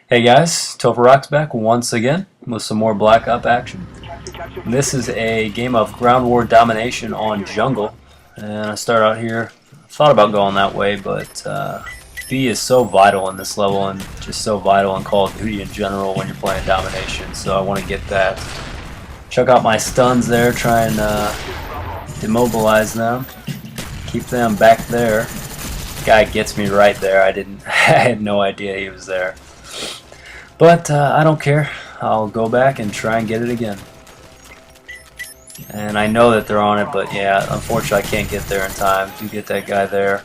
Hey guys, Topher Rock's back once again with some more Black Ops action. This is a game of ground war domination on jungle, and I start out here. Thought about going that way, but B is so vital in this level and just so vital in Call of Duty in general when you're playing domination. So I want to get that. Check out my stuns there, try and demobilize them, keep them back there. Guy gets me right there. I had no idea he was there. But I don't care. I'll go back and try and get it again. And I know that they're on it, but yeah, unfortunately I can't get there in time. Do get that guy there.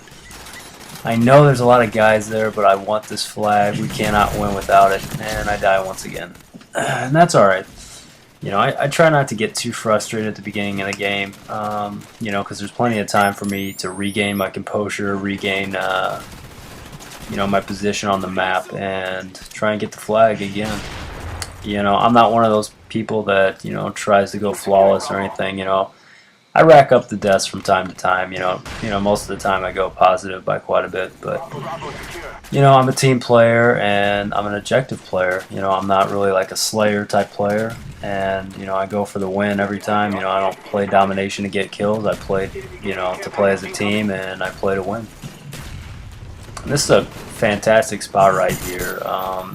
I know there's a lot of guys there, but I want this flag. We cannot win without it. And I die once again. And that's alright. You know, I try not to get too frustrated at the beginning of the game, you know, because there's plenty of time for me to regain my composure, regain you know, my position on the map and try and get the flag again. You know, I'm not one of those people that, you know, tries to go flawless or anything. You know, I rack up the deaths from time to time. You know, most of the time I go positive by quite a bit, but you know, I'm a team player and I'm an objective player. You know, I'm not really like a slayer type player, and you know, I go for the win every time. You know, I don't play domination to get kills. I play, you know, to play as a team, and I play to win. This is a fantastic spot right here.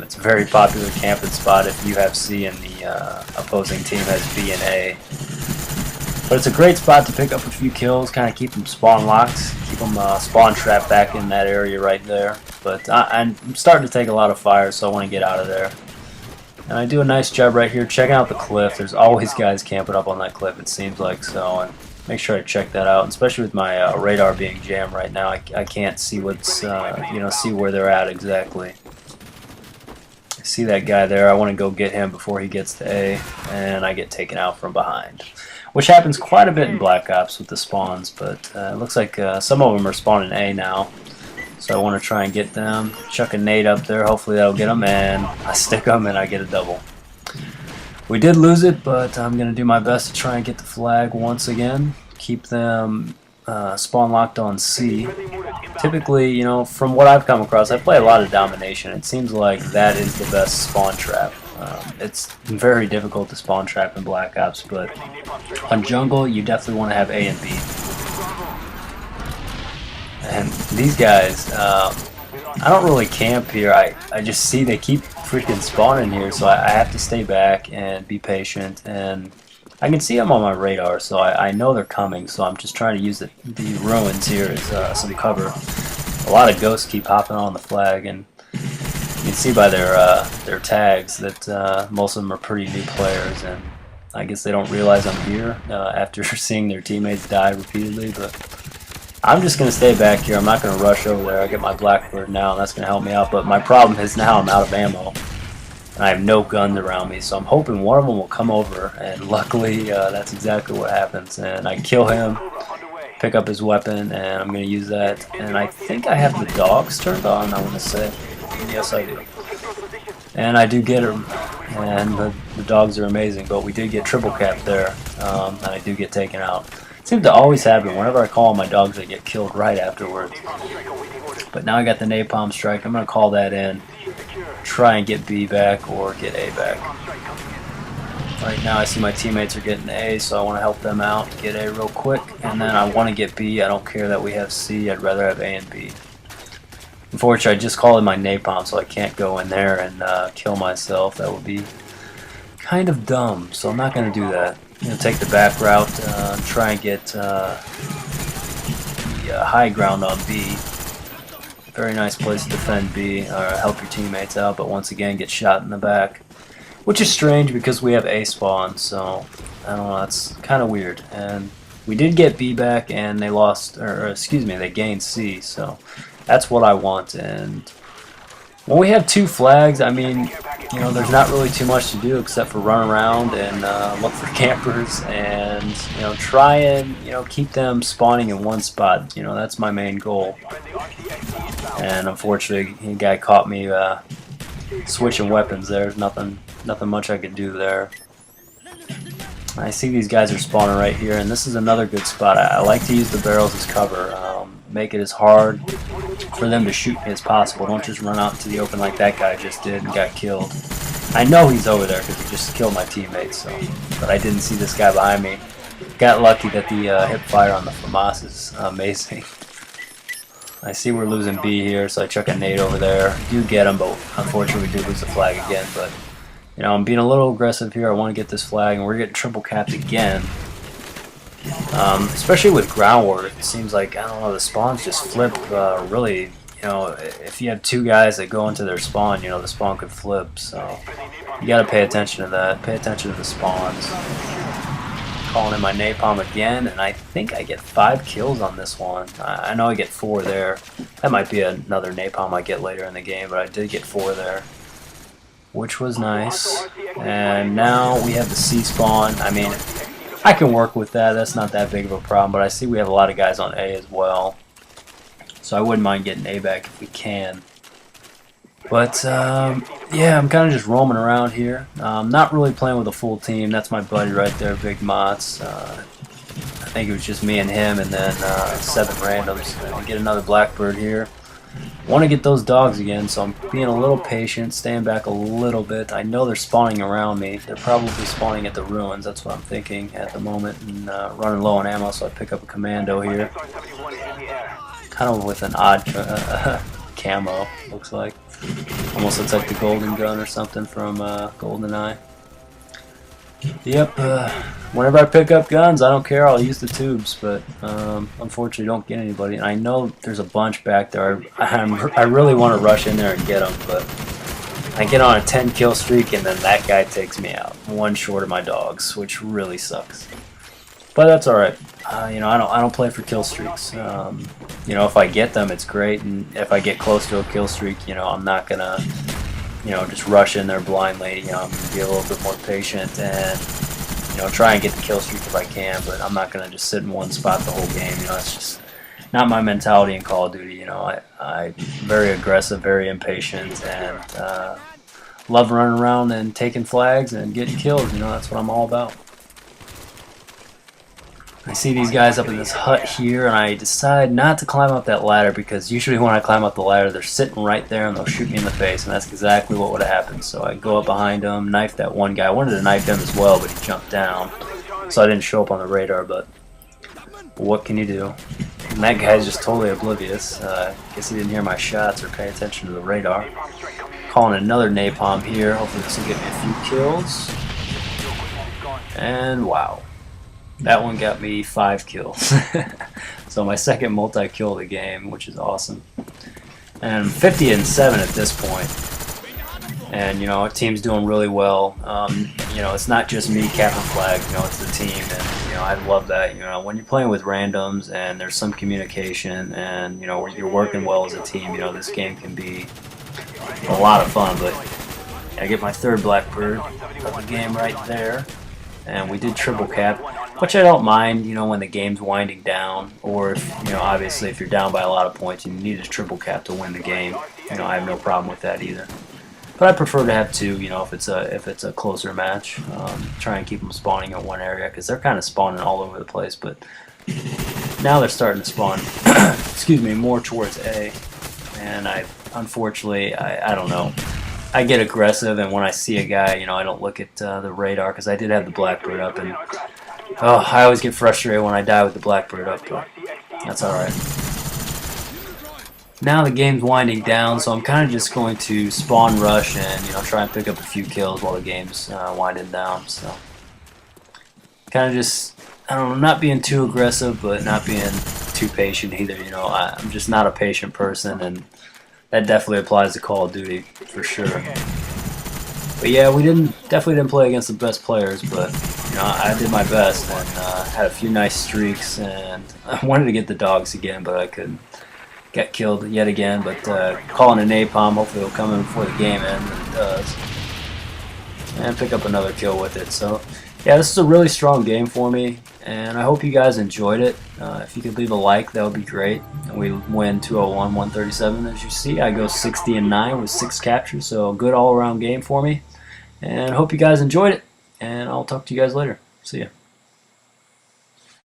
It's a very popular camping spot if you have C and the opposing team has B and A. But it's a great spot to pick up a few kills, kind of keep them spawn locked, keep them spawn trapped back in that area right there. But I'm starting to take a lot of fire, so I want to get out of there. And I do a nice job right here checking out the cliff. There's always guys camping up on that cliff, it seems like, so. And make sure I check that out, and especially with my radar being jammed right now, I can't see what's, you know, see where they're at exactly. I see that guy there. I want to go get him before he gets to A, and I get taken out from behind, which happens quite a bit in Black Ops with the spawns, but it looks like some of them are spawning A now, so I want to try and get them. Chuck a nade up there, hopefully that'll get them, and I stick them and I get a double. We did lose it, but I'm going to do my best to try and get the flag once again. Keep them spawn locked on C. Typically, you know, from what I've come across, I play a lot of domination. It seems like that is the best spawn trap. It's very difficult to spawn trap in Black Ops, but on jungle, you definitely want to have A and B. And these guys, I don't really camp here. I just see they keep freaking spawning here, so I have to stay back and be patient. And I can see them on my radar, so I know they're coming. So I'm just trying to use the ruins here as some cover. A lot of ghosts keep hopping on the flag, and you can see by their tags that most of them are pretty new players. And I guess they don't realize I'm here after seeing their teammates die repeatedly, but I'm just going to stay back here. I'm not going to rush over there. I get my Blackbird now, and that's going to help me out. But my problem is now I'm out of ammo, and I have no guns around me. So I'm hoping one of them will come over, and luckily that's exactly what happens. And I kill him, pick up his weapon, and I'm going to use that. And I think I have the dogs turned on, I want to say. Yes, I do. And I do get him, and the dogs are amazing. But we did get triple cap there, and I do get taken out. It seems to always happen. Whenever I call my dogs, they get killed right afterwards. But now I got the napalm strike. I'm going to call that in. Try and get B back or get A back. Right now I see my teammates are getting A, so I want to help them out. Get A real quick. And then I want to get B. I don't care that we have C. I'd rather have A and B. Unfortunately, I just called in my napalm, so I can't go in there and kill myself. That would be kind of dumb, so I'm not going to do that. You know, take the back route, try and get the high ground on B. Very nice place to defend B, or help your teammates out, but once again get shot in the back. Which is strange because we have A spawn, so I don't know, that's kind of weird. And we did get B back, and they lost, or excuse me, they gained C, so that's what I want. And when we have two flags, I mean, you know, there's not really too much to do except for run around and look for campers and, you know, try and, you know, keep them spawning in one spot. You know, that's my main goal. And unfortunately, a guy caught me switching weapons there. There's nothing much I could do there. I see these guys are spawning right here, and this is another good spot. I like to use the barrels as cover. Make it as hard for them to shoot me as possible. Don't just run out into the open like that guy just did and got killed. I know he's over there because he just killed my teammates, so, but I didn't see this guy behind me. Got lucky that the hip fire on the FAMAS is amazing. I see we're losing B here, so I chuck a nade over there. Do get him, but unfortunately we do lose the flag again. But you know, I'm being a little aggressive here. I want to get this flag, and we're getting triple capped again. Especially with ground war, it seems like, I don't know, the spawns just flip really. You know, if you have two guys that go into their spawn, you know, the spawn could flip. So you got to pay attention to that. Pay attention to the spawns. Calling in my napalm again, and I think I get 5 kills on this one. I know I get 4 there. That might be another napalm I get later in the game, but I did get 4 there, which was nice. And now we have the C spawn. I mean, I can work with that. That's not that big of a problem, but I see we have a lot of guys on A as well. So I wouldn't mind getting A back if we can. But, yeah, I'm kind of just roaming around here. Not really playing with a full team. That's my buddy right there, Big Mots. I think it was just me and him, and then 7 randoms. I get another Blackbird here. Want to get those dogs again, so I'm being a little patient, staying back a little bit. I know they're spawning around me. They're probably spawning at the ruins. That's what I'm thinking at the moment. And running low on ammo, so I pick up a commando here. Kind of with an odd camo, looks like. Almost looks like the golden gun or something from GoldenEye. Yep, whenever I pick up guns, I don't care, I'll use the tubes, but unfortunately don't get anybody. And I know there's a bunch back there. I really want to rush in there and get them, but I get on a 10 kill streak and then that guy takes me out. 1 short of my dogs, which really sucks. But that's alright. You know, I don't play for kill streaks. You know, if I get them, it's great, and if I get close to a kill streak, you know, I'm not gonna, you know, just rush in there blindly. You know, I'm gonna be a little bit more patient and, you know, try and get the kill streak if I can. But I'm not gonna just sit in one spot the whole game. You know, it's just not my mentality in Call of Duty. You know, I'm very aggressive, very impatient, and love running around and taking flags and getting kills. You know, that's what I'm all about. I see these guys up in this hut here, and I decide not to climb up that ladder because usually when I climb up the ladder, they're sitting right there and they'll shoot me in the face, and that's exactly what would have happened. So I go up behind him, knife that one guy. I wanted to knife him as well, but he jumped down, so I didn't show up on the radar, but what can you do? And that guy's just totally oblivious. Guess he didn't hear my shots or pay attention to the radar. Calling another napalm here. Hopefully this will get me a few kills. And wow. That one got me 5 kills. So my second multi-kill of the game, which is awesome. And I'm 50-7 at this point. And, you know, our team's doing really well. You know, it's not just me capping flags, you know, it's the team. And, you know, I love that. You know, when you're playing with randoms and there's some communication and, you know, you're working well as a team, you know, this game can be a lot of fun. But I get my 3rd Blackbird of the game right there. And we did triple cap, which I don't mind, you know, when the game's winding down, or if, you know, obviously if you're down by a lot of points and you need a triple cap to win the game, you know, I have no problem with that either. But I prefer to have 2, you know, if it's a closer match. Try and keep them spawning in one area because they're kind of spawning all over the place. But now they're starting to spawn, excuse me, more towards A, and unfortunately, I don't know. I get aggressive, and when I see a guy, you know, I don't look at the radar because I did have the Blackbird up, and oh, I always get frustrated when I die with the Blackbird up, but that's alright. Now the game's winding down, so I'm kind of just going to spawn rush and, you know, try and pick up a few kills while the game's winding down. So kind of just, I don't know, not being too aggressive, but not being too patient either. You know, I'm just not a patient person, and that definitely applies to Call of Duty for sure. But yeah, we definitely didn't play against the best players, but you know, I did my best and had a few nice streaks, and I wanted to get the dogs again, but I couldn't. Got killed yet again, but calling a napalm, hopefully it'll come in before the game ends, and it does. And pick up another kill with it. So yeah, this is a really strong game for me, and I hope you guys enjoyed it. If you could leave a like, that would be great. And we win 201-137. As you see, I go 60-9 with 6 captures, so a good all-around game for me. And I hope you guys enjoyed it, and I'll talk to you guys later. See ya.